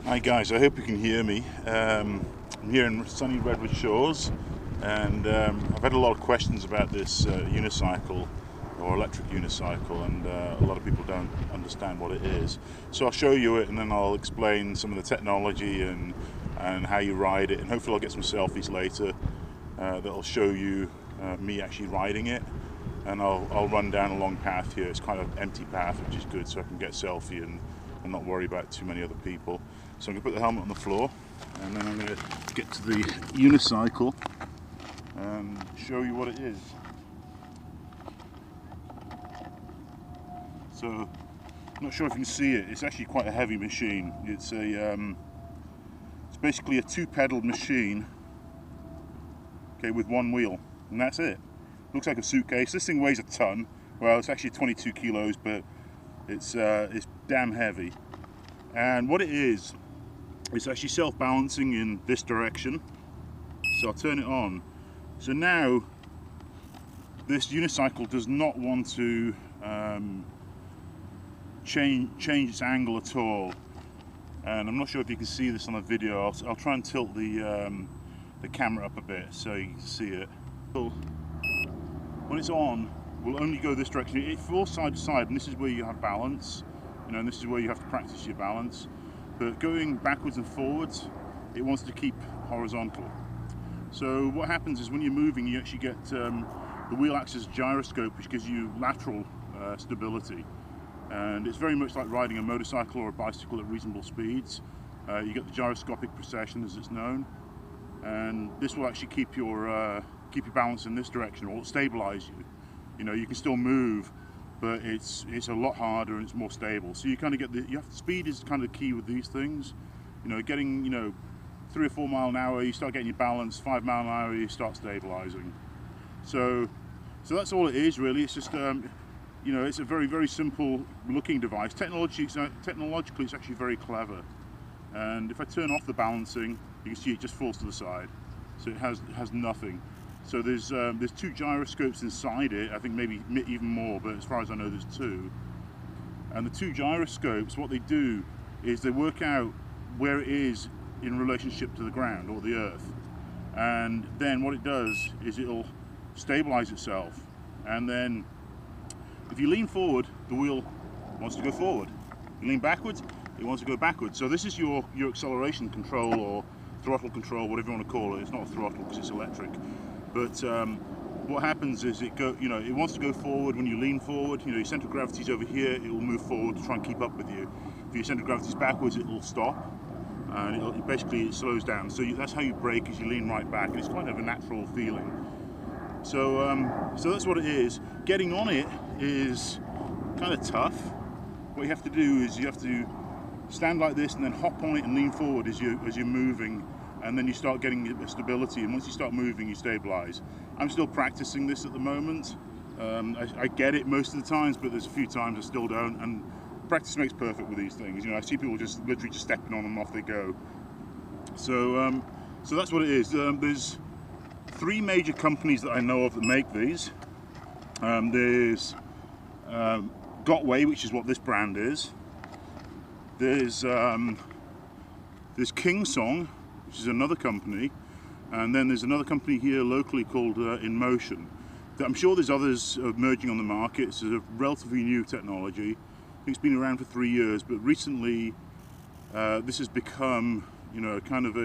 Hi guys, I hope you can hear me. I'm here in sunny Redwood Shores, and I've had a lot of questions about this unicycle or electric unicycle, and a lot of people don't understand what it is. So I'll show you it, and then I'll explain some of the technology and how you ride it, and hopefully I'll get some selfies later that'll show you me actually riding it. And I'll run down a long path here. It's kind of an empty path, which is good, so I can get a selfie and not worry about too many other people. So I'm going to put the helmet on the floor, and then I'm going to get to the unicycle and show you what it is. So I'm not sure if you can see it. It's actually quite a heavy machine. It's basically a two-pedaled machine, okay, with one wheel, and that's it. Looks like a suitcase. This thing weighs a ton. Well, it's actually 22 kilos, but it's damn heavy. And what it is, it's actually self-balancing in this direction. So I'll turn it on. So now this unicycle does not want to change its angle at all. And I'm not sure if you can see this on the video. I'll try and tilt the camera up a bit so you can see it. When it's on, we'll only go this direction. It falls side to side, and this is where you have balance. You know, and this is where you have to practice your balance. But going backwards and forwards, it wants to keep horizontal. So what happens is when you're moving, you actually get the wheel acts as a gyroscope, which gives you lateral stability. And it's very much like riding a motorcycle or a bicycle at reasonable speeds. You get the gyroscopic precession, as it's known, and this will actually keep your balance in this direction, or stabilize you. You know, you can still move, but it's a lot harder and it's more stable. So you kind of get speed is kind of key with these things. You know, getting 3 or 4 miles an hour, you start getting your balance. 5 miles an hour, you start stabilizing. So that's all it is really. It's just it's a very, very simple looking device. Technologically, it's actually very clever. And if I turn off the balancing, you can see it just falls to the side. So it has nothing. So there's 2 gyroscopes inside it. I think maybe even more, but as far as I know, there's 2. And the 2 gyroscopes, what they do is they work out where it is in relationship to the ground or the earth. And then what it does is it'll stabilize itself. And then if you lean forward, the wheel wants to go forward. You lean backwards, it wants to go backwards. So this is your acceleration control or throttle control, whatever you want to call it. It's not a throttle because it's electric. But what happens is it wants to go forward when you lean forward. You know, your center of gravity is over here, it will move forward to try and keep up with you. If your center of gravity is backwards, it will stop, and it slows down. So that's how you brake, is you lean right back, and it's kind of a natural feeling. So that's what it is. Getting on it is kind of tough. What you have to do is you have to stand like this and then hop on it and lean forward as you're moving. And then you start getting stability, and once you start moving, you stabilize. I'm still practicing this at the moment. I get it most of the times, but there's a few times I still don't, and practice makes perfect with these things. You know, I see people just literally just stepping on them and off they go. So that's what it is. There's 3 major companies that I know of that make these. There's Gotway, which is what this brand is. There's Kingsong, which is another company, and then there's another company here locally called In Motion. I'm sure there's others emerging on the market. It's a relatively new technology. I think it's been around for 3 years, but recently this has become, kind of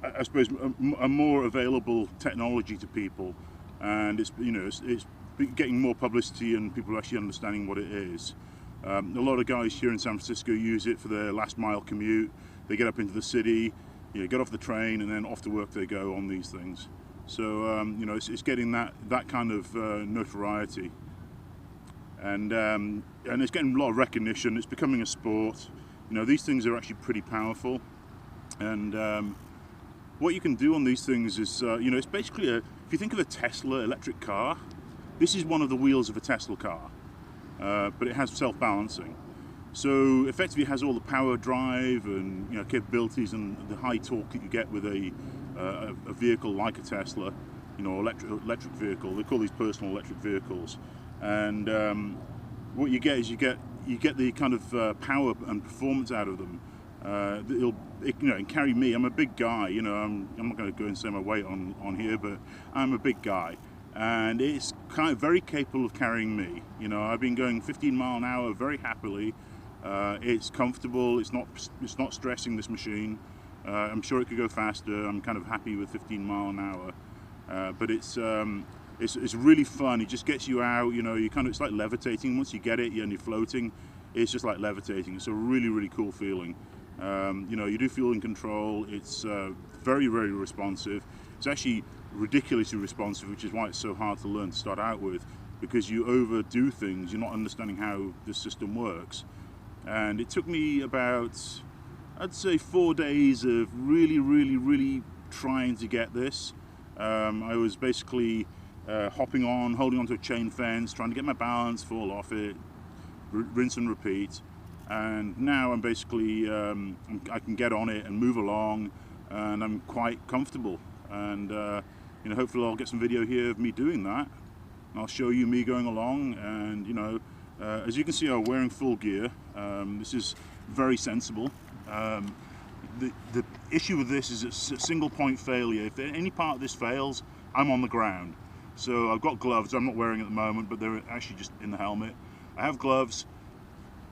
I suppose a more available technology to people, and it's getting more publicity and people are actually understanding what it is. A lot of guys here in San Francisco use it for their last mile commute. They get up into the city, get off the train, and then off to work they go on these things. So it's getting that kind of notoriety, and it's getting a lot of recognition. It's becoming a sport. These things are actually pretty powerful, and what you can do on these things is it's basically if you think of a Tesla electric car, this is one of the wheels of a Tesla car, but it has self-balancing. So effectively it has all the power drive and capabilities and the high torque that you get with a vehicle like a Tesla, electric vehicle. They call these personal electric vehicles. And what you get is you you get the kind of power and performance out of them. It can carry me. I'm a big guy, I'm not going to go and say my weight on here, but I'm a big guy, and it's kind of very capable of carrying me. I've been going 15 mile an hour very happily. It's comfortable. It's not stressing this machine. I'm sure it could go faster. I'm kind of happy with 15 mile an hour, but it's really fun. It just gets you out. It's like levitating. Once you get it and you're floating, it's just like levitating. It's a really, really cool feeling. You do feel in control. It's very, very responsive. It's actually ridiculously responsive, which is why it's so hard to learn to start out with, because you overdo things. You're not understanding how the system works. And it took me about, I'd say, 4 days of really, really, really trying to get this. I was basically holding onto a chain fence, trying to get my balance, fall off it, rinse and repeat. And now I'm basically, I can get on it and move along, and I'm quite comfortable. And hopefully I'll get some video here of me doing that. And I'll show you me going along. And as you can see, I'm wearing full gear. This is very sensible. The issue with this is it's a single point failure. If any part of this fails, I'm on the ground. So I've got gloves. I'm not wearing at the moment, but they're actually just in the helmet. I have gloves,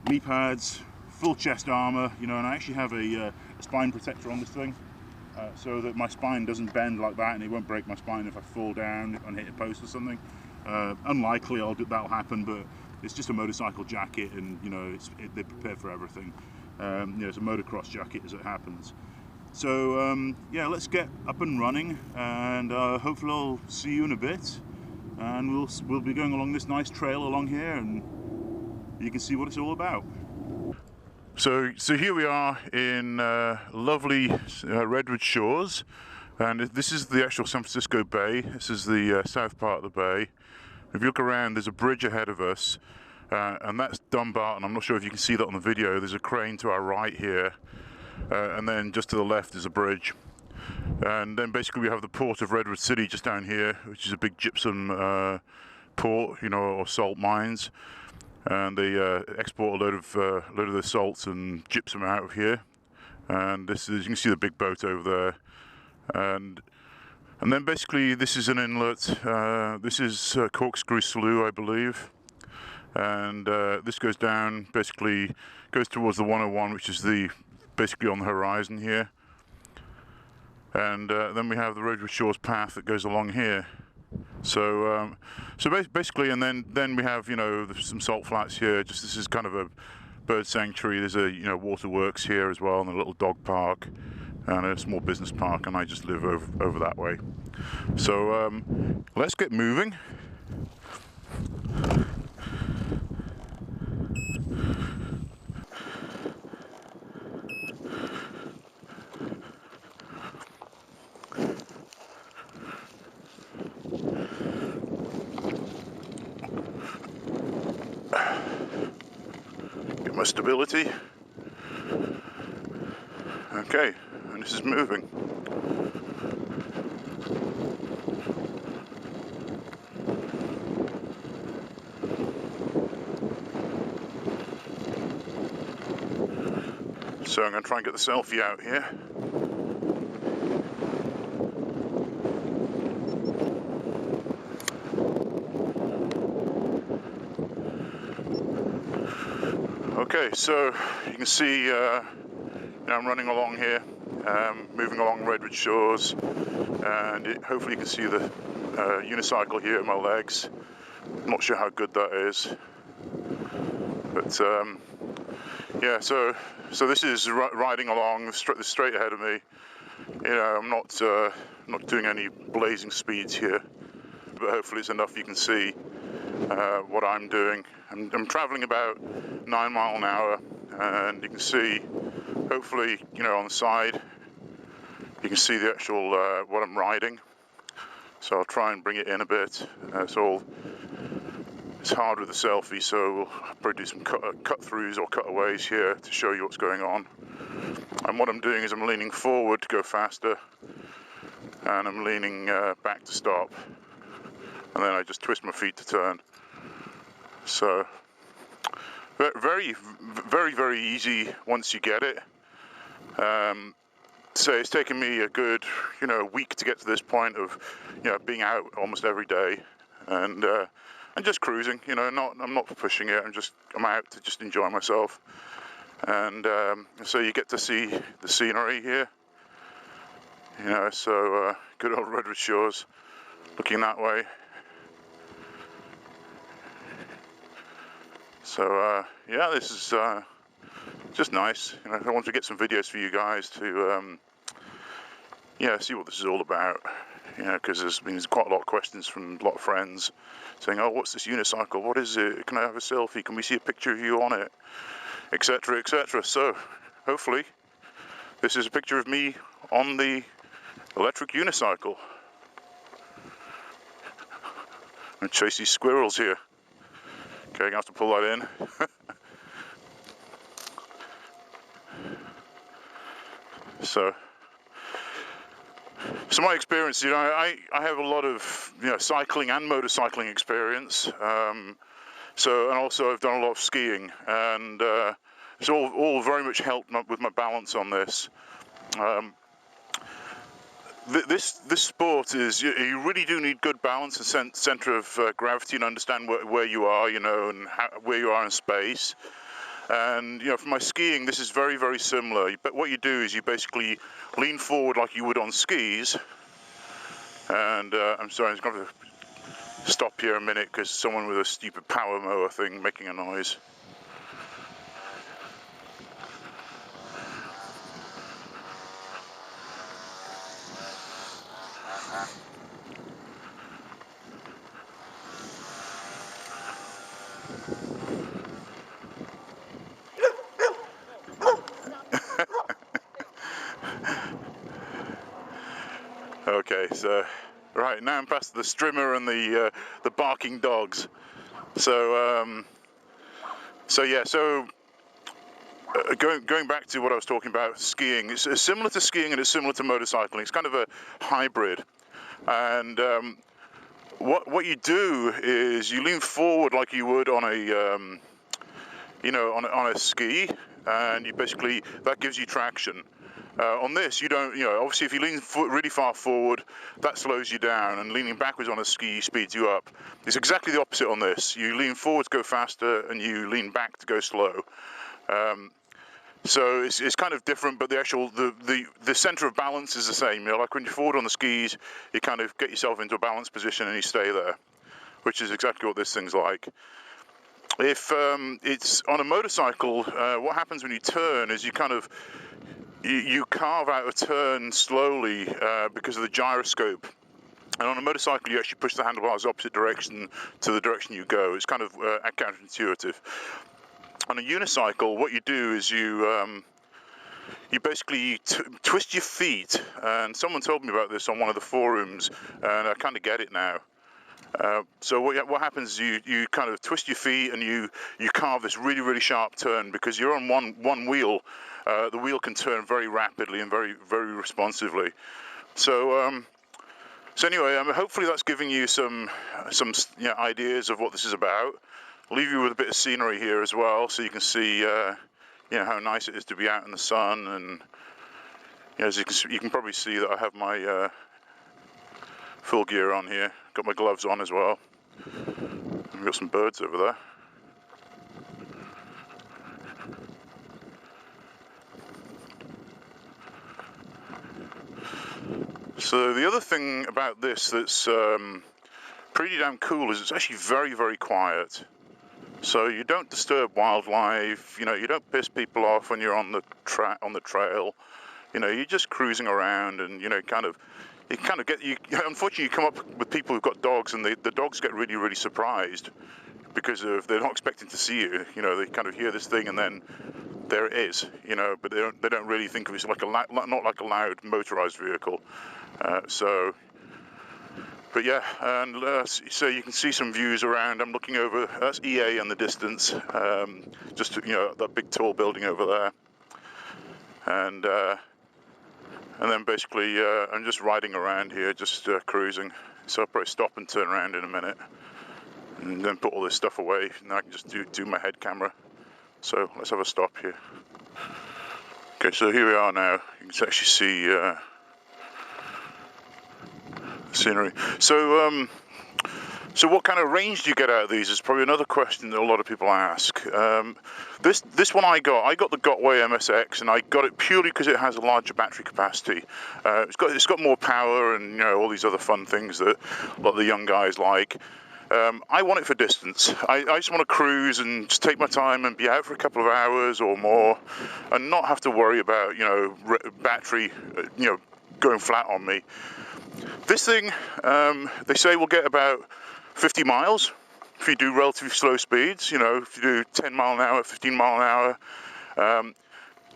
knee pads, full chest armor, and I actually have a spine protector on this thing, so that my spine doesn't bend like that, and it won't break my spine if I fall down and hit a post or something. Unlikely that'll happen, but it's just a motorcycle jacket, and they're prepared for everything. It's a motocross jacket as it happens. So yeah, let's get up and running, and hopefully I'll see you in a bit, and we'll be going along this nice trail along here, and you can see what it's all about. So here we are in lovely Redwood Shores, and this is the actual San Francisco Bay. This is the south part of the bay. If you look around, there's a bridge ahead of us, and that's Dumbarton. I'm not sure if you can see that on the video. There's a crane to our right here, and then just to the left is a bridge. And then basically we have the port of Redwood City just down here, which is a big gypsum port, or salt mines. And they export a load of the salts and gypsum out of here. And this is, you can see the big boat over there. And then basically this is an inlet. This is Corkscrew Slough, I believe. And this goes down, basically goes towards the 101, which is basically on the horizon here. And then we have the Redwood Shores path that goes along here. So basically, and then we have some salt flats here. This is kind of a bird sanctuary. There's a waterworks here as well, and a little dog park, and a small business park. And I just live over that way. So let's get moving. Get my stability. Okay, and this is moving. So I'm going to try and get the selfie out here. Okay, so you can see I'm running along here, moving along Redwood Shores, and hopefully you can see the unicycle here in my legs. I'm not sure how good that is, but yeah. So this is riding along straight ahead of me. I'm not doing any blazing speeds here, but hopefully it's enough you can see what I'm doing. I'm traveling about 9 miles an hour, and you can see, hopefully, on the side, you can see the actual what I'm riding. So I'll try and bring it in a bit. It's hard with the selfie, so we'll probably do some cut-throughs or cutaways here to show you what's going on. And what I'm doing is I'm leaning forward to go faster, and I'm leaning back to stop, and then I just twist my feet to turn. So Very easy once you get it. So it's taken me a good, week to get to this point of, being out almost every day, and just cruising. I'm not pushing it. I'm out to just enjoy myself, and so you get to see the scenery here. So good old Redwood Shores, looking that way. So yeah, this is just nice. I want to get some videos for you guys to see what this is all about. Because there's been quite a lot of questions from a lot of friends saying, "Oh, what's this unicycle? What is it? Can I have a selfie? Can we see a picture of you on it?" Etc. etc. So hopefully this is a picture of me on the electric unicycle. And chase these squirrels here. Okay, I'm gonna have to pull that in. So my experience, I have a lot of cycling and motorcycling experience. And also I've done a lot of skiing, and it's all very much helped with my balance on this. This sport is, you really do need good balance and center of gravity, and understand where you are, and where you are in space. And for my skiing, this is very similar. But what you do is you basically lean forward like you would on skis. And I'm sorry, I'm just going to stop here a minute because someone with a stupid power mower thing making a noise. Okay, so right now I'm past the strimmer and the barking dogs. So going back to what I was talking about, skiing. It's similar to skiing and it's similar to motorcycling. It's kind of a hybrid. And what you do is you lean forward like you would on a on a ski, and that gives you traction. On this, you don't, obviously if you lean really far forward, that slows you down, and leaning backwards on a ski speeds you up. It's exactly the opposite on this. You lean forward to go faster, and you lean back to go slow. So it's kind of different, but the center of balance is the same. Like when you're forward on the skis, you kind of get yourself into a balanced position and you stay there, which is exactly what this thing's like. If it's on a motorcycle, what happens when you turn is you kind of you carve out a turn slowly because of the gyroscope. And on a motorcycle, you actually push the handlebars opposite direction to the direction you go. It's kind of counterintuitive. On a unicycle, what you do is you basically twist your feet. And someone told me about this on one of the forums, and I kind of get it now. So what happens is you kind of twist your feet and you carve this really sharp turn, because you're on one wheel. The wheel can turn very rapidly and very responsively. So anyway, hopefully that's giving you some ideas of what this is about. I'll leave you with a bit of scenery here as well, so you can see how nice it is to be out in the sun. And as you can probably see that I have my full gear on here. Got my gloves on as well. We've got some birds over there. So the other thing about this that's pretty damn cool is it's actually very quiet. So you don't disturb wildlife. You don't piss people off when you're on the trail. You're just cruising around, and unfortunately you come up with people who've got dogs, and the dogs get really surprised because they're not expecting to see you. They kind of hear this thing and then there it is. But they don't really think of it as not like a loud motorized vehicle. But yeah, and so you can see some views around. I'm looking over, that's EA in the distance, just that big tall building over there, and then basically I'm just riding around here, just cruising. So I'll probably stop and turn around in a minute, and then put all this stuff away, and then I can just do my head camera. So let's have a stop here. Okay, so here we are now. You can actually see the scenery. So what kind of range do you get out of these is probably another question that a lot of people ask. This one I got the Gotway MSX, and I got it purely because it has a larger battery capacity. It's got more power and all these other fun things that a lot of the young guys like. I want it for distance. I just want to cruise and just take my time and be out for a couple of hours or more, and not have to worry about battery going flat on me. This thing, they say will get about 50 miles if you do relatively slow speeds. If you do 10 mile an hour, 15 mile an hour.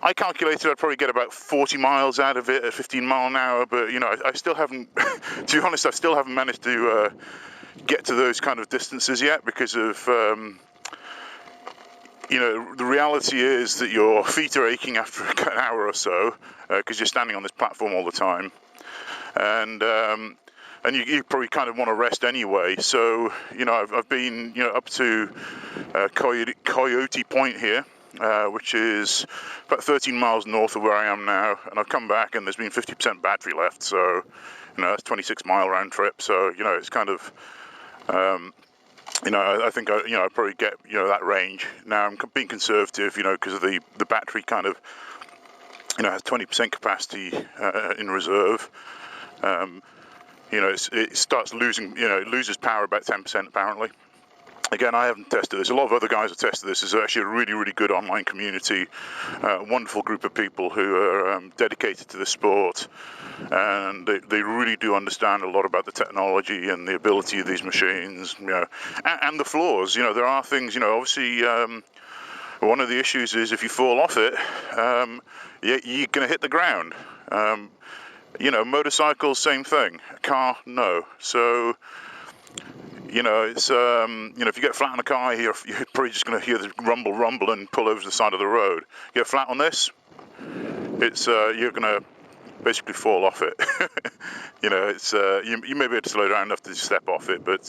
I calculated I'd probably get about 40 miles out of it at 15 mile an hour, but I still haven't, to be honest, I still haven't managed to get to those kind of distances yet because of, the reality is that your feet are aching after an hour or so because you're standing on this platform all the time. And you probably kind of want to rest anyway. So, I've been, up to Coyote Point here, which is about 13 miles north of where I am now. And I've come back and there's been 50% battery left. So, that's 26-mile round trip. So, it's kind of, I think I probably get, that range. Now I'm being conservative, because of the battery kind of, has 20% capacity in reserve. It starts losing, it loses power about 10% apparently. Again, I haven't tested this. A lot of other guys have tested this. It's actually a really, really good online community, a wonderful group of people who are dedicated to the sport, and they really do understand a lot about the technology and the ability of these machines, and the flaws. There are things, obviously, one of the issues is if you fall off it, you're going to hit the ground. Motorcycles, same thing. Car, no. So, it's, if you get flat on a car, you're probably just going to hear the rumble and pull over to the side of the road. You get flat on this, it's, you're going to basically fall off it. It's, you may be able to slow down enough to step off it, but,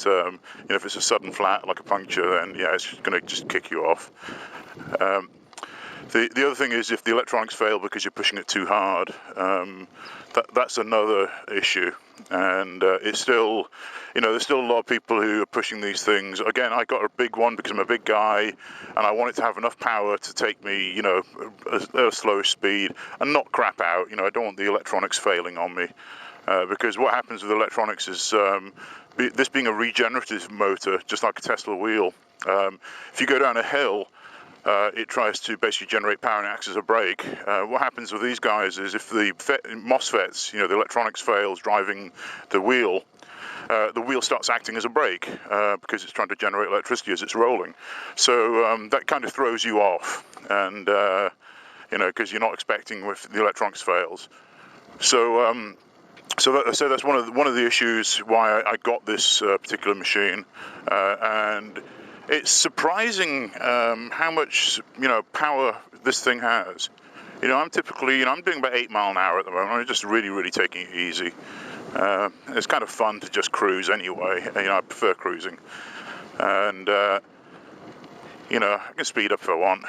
if it's a sudden flat, like a puncture, then, it's going to just kick you off. The other thing is if the electronics fail because you're pushing it too hard, that's another issue. And it's still, there's still a lot of people who are pushing these things. Again, I got a big one because I'm a big guy, and I want it to have enough power to take me, at a slow speed and not crap out. I don't want the electronics failing on me. Because what happens with electronics is, this being a regenerative motor, just like a Tesla wheel, if you go down a hill, it tries to basically generate power and acts as a brake. What happens with these guys is if the MOSFETs, the electronics fails driving the wheel starts acting as a brake because it's trying to generate electricity as it's rolling. So that kind of throws you off, and because you're not expecting if the electronics fails. So that's one of the issues why I got this particular machine, and it's surprising how much power this thing has. I'm typically I'm doing about 8 mile an hour at the moment. I'm just really taking it easy. It's kind of fun to just cruise anyway. I prefer cruising, and I can speed up if I want.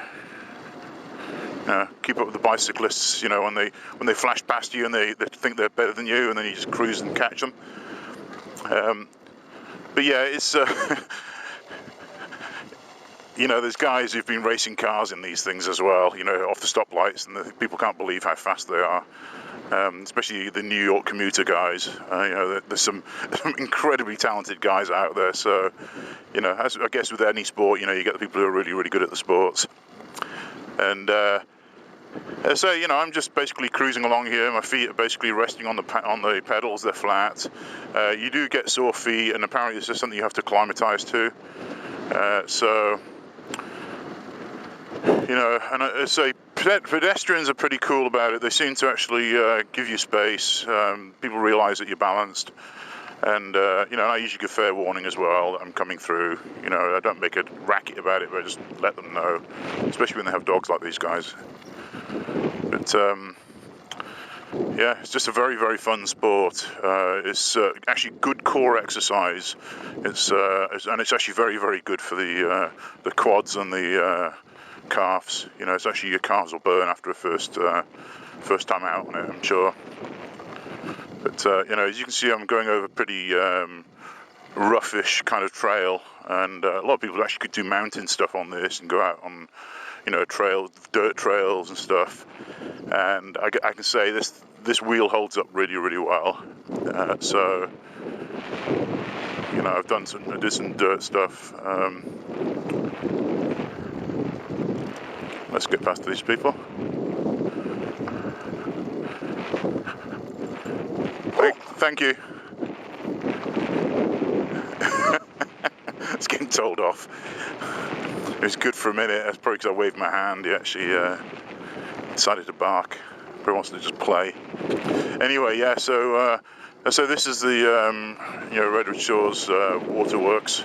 Keep up with the bicyclists. When they flash past you and they think they're better than you, and then you just cruise and catch them. But yeah, it's. There's guys who've been racing cars in these things as well, off the stoplights, and people can't believe how fast they are, especially the New York commuter guys. There's some incredibly talented guys out there, so, as I guess with any sport, you get the people who are really, really good at the sports. And so, I'm just basically cruising along here. My feet are basically resting on the pedals, they're flat. You do get sore feet, and apparently it's just something you have to acclimatize to. And I say pedestrians are pretty cool about it. They seem to actually give you space. People realise that you're balanced, and I usually give fair warning as well that I'm coming through. I don't make a racket about it, but I just let them know, especially when they have dogs like these guys. But yeah, it's just a very, very fun sport. It's actually good core exercise. And it's actually very, very good for the quads and the calves. You know, it's actually your calves will burn after a first time out on it, I'm sure. But you know, as you can see, I'm going over pretty roughish kind of trail, and a lot of people actually could do mountain stuff on this and go out on, you know, dirt trails and stuff. And I can say this wheel holds up really well. So you know, I did some dirt stuff. Let's get past these people. Thank you. It's getting told off. It was good for a minute. That's probably because I waved my hand. He actually decided to bark. Probably wants to just play. Anyway, yeah. So this is the you know, Redwood Shores waterworks.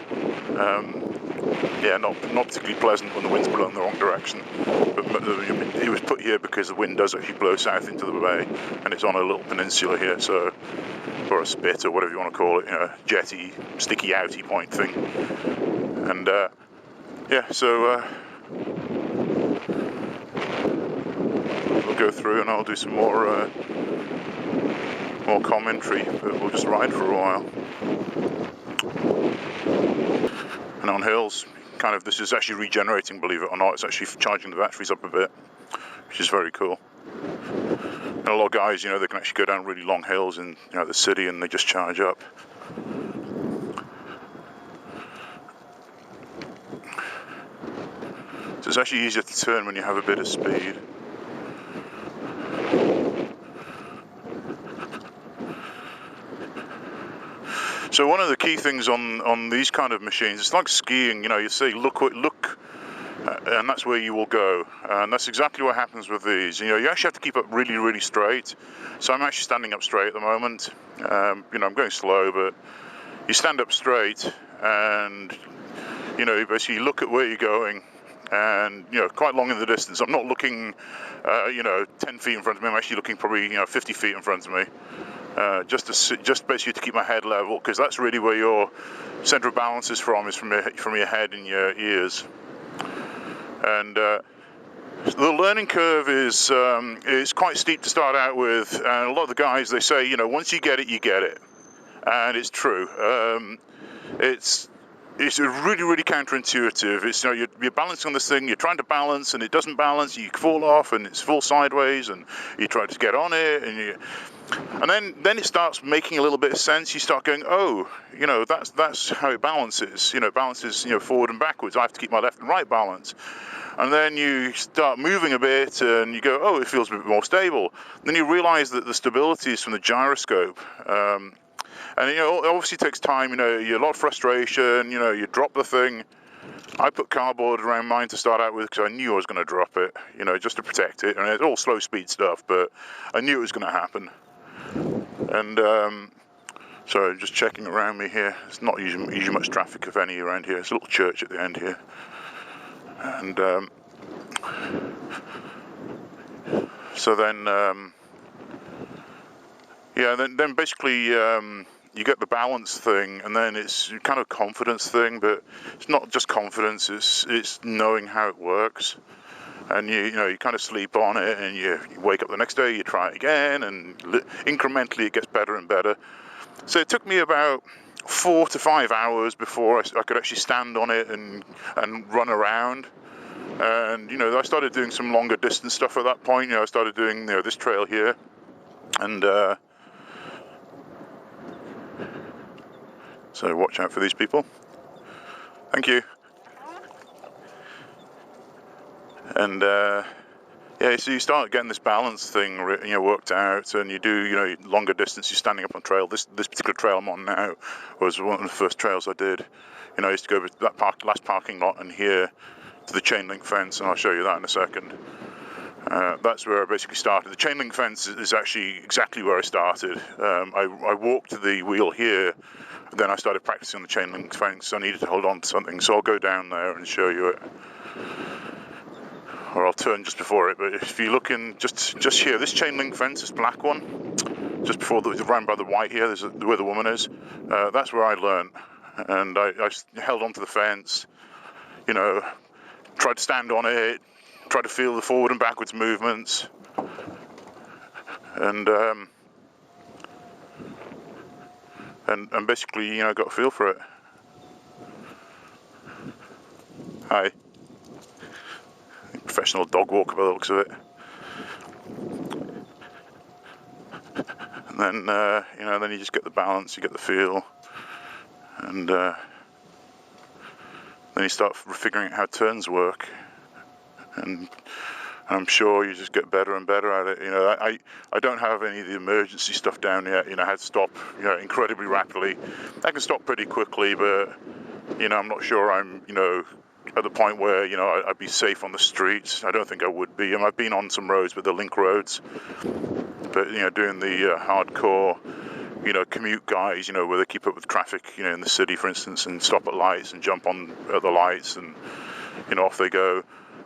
Yeah, not particularly pleasant when the wind's blowing the wrong direction. But it was put here because the wind does actually blow south into the bay, and it's on a little peninsula here, so, or a spit or whatever you want to call it, you know, jetty, sticky outy point thing. And yeah, so we'll go through and I'll do some more commentary, but we'll just ride for a while. And on hills, kind of, this is actually regenerating, believe it or not. It's actually charging the batteries up a bit, which is very cool. And a lot of guys, you know, they can actually go down really long hills in, you know, the city, and they just charge up. So it's actually easier to turn when you have a bit of speed. So one of the key things on these kind of machines, it's like skiing, you know, you say look, and that's where you will go. And that's exactly what happens with these. You know, you actually have to keep up really straight. So I'm actually standing up straight at the moment. You know, I'm going slow, but you stand up straight and, you know, you basically look at where you're going, and, you know, quite long in the distance. I'm not looking, you know, 10 feet in front of me. I'm actually looking probably, you know, 50 feet in front of me. Just basically to keep my head level, because that's really where your center of balance is from your head and your ears. And the learning curve is quite steep to start out with, and a lot of the guys, they say, you know, once you get it, you get it, and it's true. It's really counterintuitive. It's, you know, you're balancing on this thing, you're trying to balance, and it doesn't balance, you fall off, and it's full sideways, and you try to get on it, and then it starts making a little bit of sense. You start going, oh, you know, that's how it balances. You know, it balances, you know, forward and backwards. I have to keep my left and right balance. And then you start moving a bit, and you go, oh, it feels a bit more stable. Then you realize that the stability is from the gyroscope. And, you know, it obviously takes time. You know, a lot of frustration. You know, you drop the thing. I put cardboard around mine to start out with because I knew I was going to drop it, you know, just to protect it. And it's all slow speed stuff, but I knew it was going to happen. And so just checking around me here. It's not usually much traffic, if any, around here. There's a little church at the end here. And so then, yeah, then basically you get the balance thing, and then it's kind of confidence thing, but it's not just confidence, it's knowing how it works. And you know, you kind of sleep on it, and you wake up the next day, you try it again, and incrementally it gets better and better. So it took me about 4 to 5 hours before I could actually stand on it and run around. And, you know, I started doing some longer distance stuff at that point. You know, I started doing, you know, this trail here, and so watch out for these people. Thank you. And yeah, so you start getting this balance thing, you know, worked out, and you do, you know, longer distance. You're standing up on trail. This particular trail I'm on now was one of the first trails I did. You know, I used to go to that last parking lot and here to the chain link fence, and I'll show you that in a second. That's where I basically started. The chain link fence is actually exactly where I started. I walked to the wheel here, and then I started practicing on the chain link fence. I needed to hold on to something, so I'll go down there and show you it. Or I'll turn just before it, but if you look in just here, this chain link fence, this black one, just before round by the white here, there's where the woman is. That's where I learned, and I held onto the fence, you know, try to stand on it, try to feel the forward and backwards movements, and basically, you know, got a feel for it. Hi. Professional dog walker by the looks of it. And then, you know, then you just get the balance, you get the feel, and then you start figuring out how turns work, and I'm sure you just get better and better at it. You know, I don't have any of the emergency stuff down yet. You know, I had to stop, you know, incredibly rapidly. I can stop pretty quickly, but, you know, I'm not sure I'm, you know, at the point where, you know, I'd be safe on the streets. I don't think I would be. I've been on some roads, but they're link roads. But, you know, doing the hardcore, you know, commute guys, you know, where they keep up with traffic, you know, in the city, for instance, and stop at lights and jump on at the lights and, you know, off they go.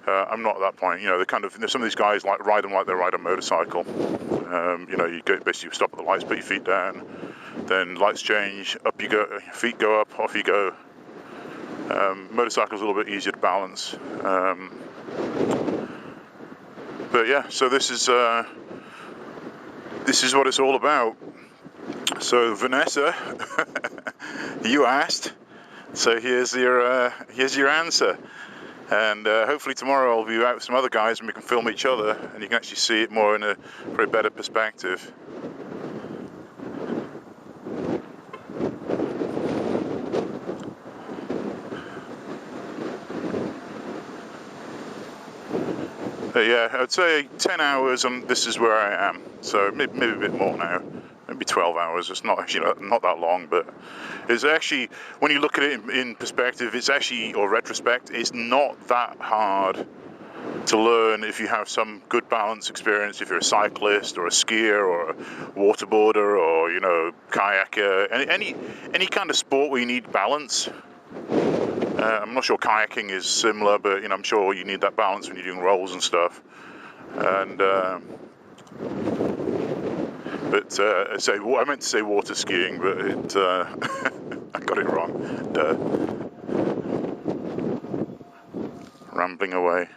I'm not at that point. You know, some of these guys ride them like they ride a motorcycle. You know, you basically stop at the lights, put your feet down, then lights change, up you go, feet go up, off you go. Motorcycle's a little bit easier to balance. But yeah, so this is what it's all about. So Vanessa, you asked, so here's your answer. And hopefully tomorrow I'll be out with some other guys and we can film each other and you can actually see it more in a very better perspective. But yeah, I'd say 10 hours and this is where I am. So maybe a bit more now. Maybe 12 hours. It's not actually not that long, but it's actually, when you look at it in perspective, it's actually, or retrospect, it's not that hard to learn if you have some good balance experience, if you're a cyclist or a skier or a waterboarder or, you know, kayaker, any kind of sport where you need balance. I'm not sure kayaking is similar, but, you know, I'm sure you need that balance when you're doing rolls and stuff. And but I meant to say water skiing, but I got it wrong. Rambling away.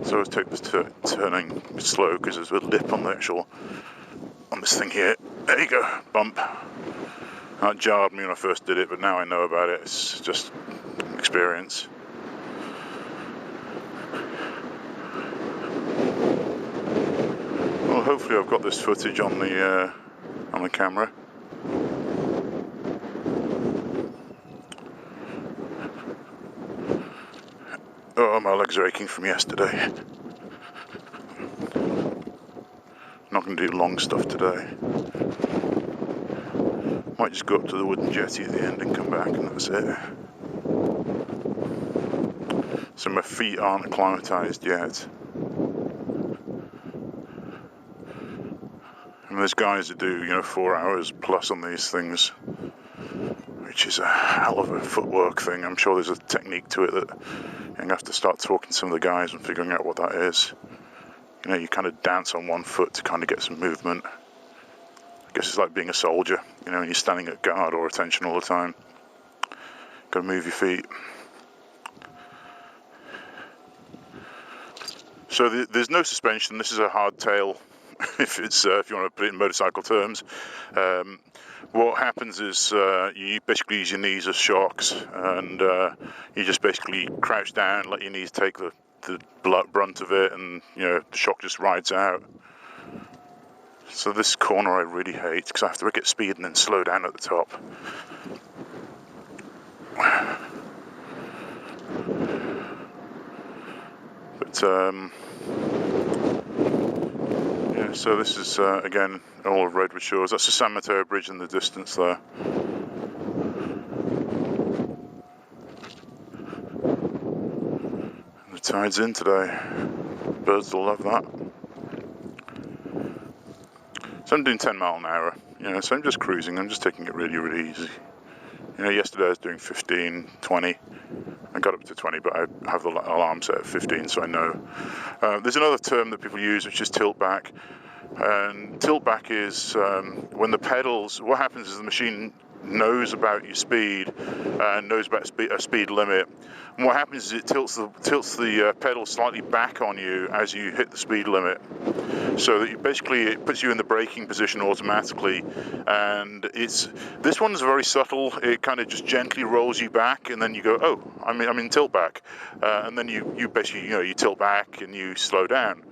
So let's take this turning slow because there's a lip on this thing here. There you go, bump. That jarred me when I first did it, but now I know about it. It's just experience. Well, hopefully I've got this footage on the camera. Oh, my legs are aching from yesterday. Not going to do long stuff today. Might just go up to the wooden jetty at the end and come back, and that's it. So my feet aren't acclimatized yet. And there's guys that do, you know, 4 hours plus on these things, which is a hell of a footwork thing. I'm sure there's a technique to it that you're going to have to start talking to some of the guys and figuring out what that is. You know, you kind of dance on one foot to kind of get some movement. I guess it's like being a soldier, you know, when you're standing at guard or attention all the time. Got to move your feet. So there's no suspension. This is a hardtail, if you want to put it in motorcycle terms. What happens is you basically use your knees as shocks, and you just basically crouch down, let your knees take the brunt of it, and, you know, the shock just rides out. So this corner I really hate because I have to get speed and then slow down at the top. But yeah, so this is again all of Redwood Shores. That's the San Mateo Bridge in the distance there. And the tide's in today. Birds will love that. So I'm doing 10 mile an hour, you know, so I'm just cruising. I'm just taking it really, really easy. You know, yesterday I was doing 15, 20. I got up to 20, but I have the alarm set at 15, so I know. There's another term that people use, which is tilt back. And tilt back is when the pedals, what happens is the machine knows about your speed and knows about a speed limit. And what happens is it tilts the pedal slightly back on you as you hit the speed limit. So that basically it puts you in the braking position automatically, and this one's very subtle. It kind of just gently rolls you back, and then you go, oh, I'm in tilt back, and then you basically you tilt back and you slow down.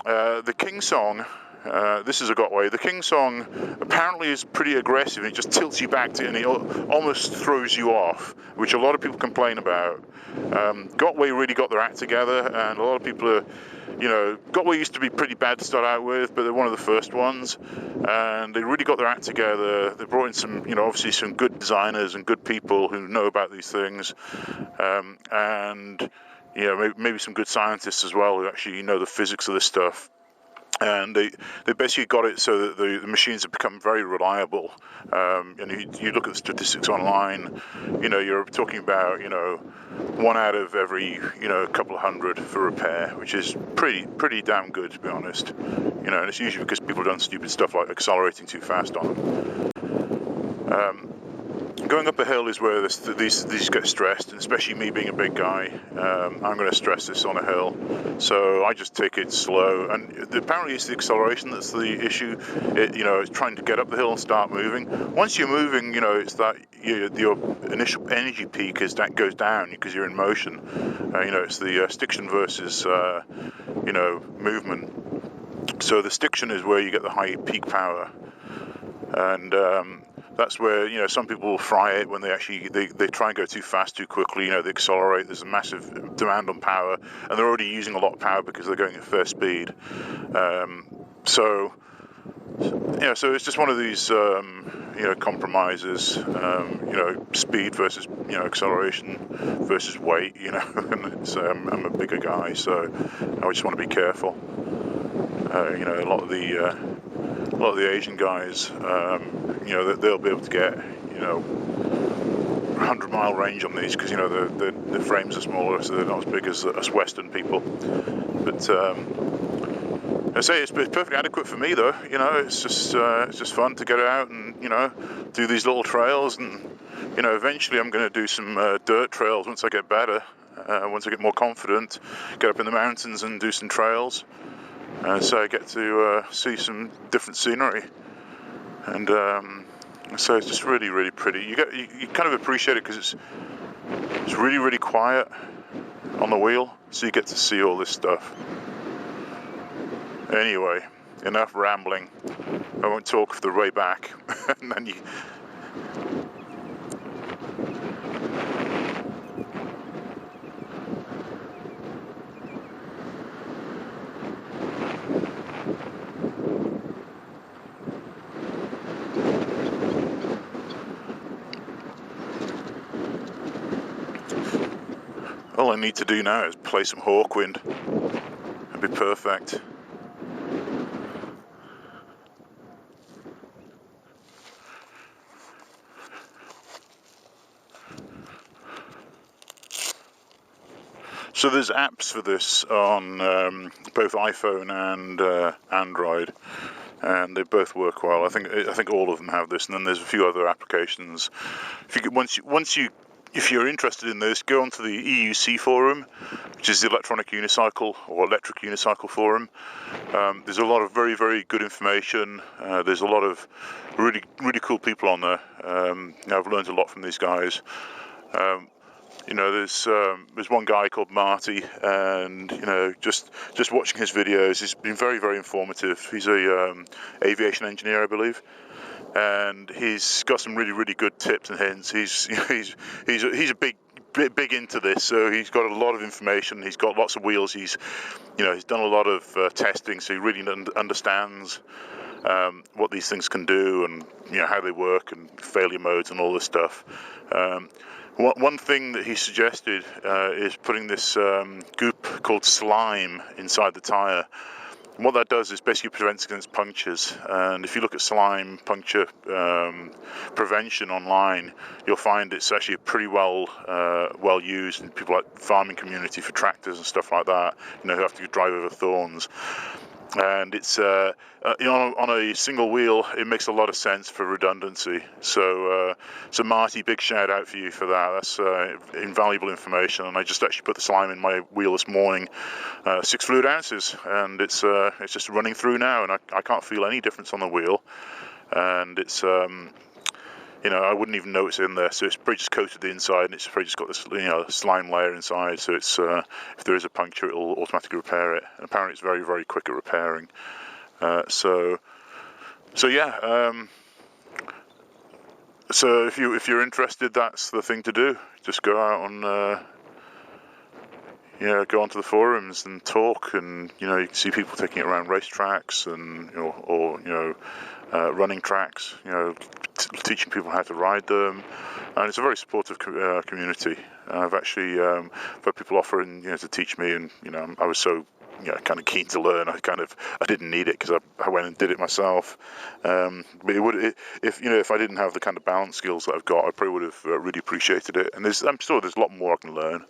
The King Song, this is a Gotway. The King Song apparently is pretty aggressive. It just tilts you back and it almost throws you off, which a lot of people complain about. Gotway really got their act together, and a lot of people are, Gotway used to be pretty bad to start out with, but they're one of the first ones, and they really got their act together. They brought in some, obviously some good designers and good people who know about these things, and maybe some good scientists as well who actually know the physics of this stuff. And they basically got it so that the machines have become very reliable. And you look at the statistics online, you're talking about, 1 out of every, couple of hundred for repair, which is pretty damn good, to be honest. And it's usually because people have done stupid stuff like accelerating too fast on them. Going up a hill is where these get stressed, and especially me being a big guy, I'm going to stress this on a hill. So I just take it slow, and apparently it's the acceleration that's the issue. It's trying to get up the hill and start moving. Once you're moving, it's that your initial energy peak that goes down because you're in motion. It's the stiction versus movement. So the stiction is where you get the high peak power, and that's where some people will fry it when they try and go too fast too quickly. They accelerate. There's a massive demand on power, and they're already using a lot of power because they're going at first speed. So it's just one of these compromises. Speed versus acceleration versus weight. And so I'm a bigger guy, so I just want to be careful. A lot of the Asian guys, they'll be able to get 100-mile range on these because the frames are smaller, so they're not as big as us Western people. But I say it's perfectly adequate for me, though. It's just fun to get out and do these little trails, and eventually I'm going to do some dirt trails once I get better, once I get more confident, get up in the mountains and do some trails. So I get to see some different scenery, and so it's just really, really pretty. You kind of appreciate it because it's really, really quiet on the wheel, so you get to see all this stuff. Anyway, enough rambling. I won't talk for the way back, and then you. All I need to do now is play some Hawkwind. That'd be perfect. So there's apps for this on both iPhone and Android, and they both work well. I think all of them have this, and then there's a few other applications. If you're interested in this, go onto the EUC forum, which is the Electronic Unicycle or Electric Unicycle forum. There's a lot of very, very good information. There's a lot of really, really cool people on there. I've learned a lot from these guys. There's one guy called Marty, and just watching his videos, he's been very, very informative. He's a aviation engineer, I believe, and he's got some really, really good tips and hints. He's a big into this, so he's got a lot of information. He's got lots of wheels. He's done a lot of testing, so he really understands what these things can do, and how they work, and failure modes and all this stuff. One thing that he suggested is putting this goop called slime inside the tyre. And what that does is basically prevents against punctures. And if you look at slime puncture prevention online, you'll find it's actually pretty well used in people like farming community for tractors and stuff like that. Who have to drive over thorns. And it's on a single wheel, it makes a lot of sense for redundancy. So Marty, big shout out for you for that. That's invaluable information. And I just actually put the slime in my wheel this morning, 6 fluid ounces, and it's just running through now, and I can't feel any difference on the wheel. And it's I wouldn't even notice it in there. So it's pretty just coated the inside, and it's pretty just got this slime layer inside. So it's if there is a puncture, it'll automatically repair it. And apparently, it's very, very quick at repairing. So yeah. So if you're interested, that's the thing to do. Just go out on go onto the forums and talk, and you can see people taking it around racetracks and or running tracks, teaching people how to ride them, and it's a very supportive community. I've actually had people offering to teach me, and I was so kind of keen to learn. I didn't need it because I went and did it myself. But if I didn't have the kind of balance skills that I've got, I probably would have really appreciated it. And I'm sure there's a lot more I can learn.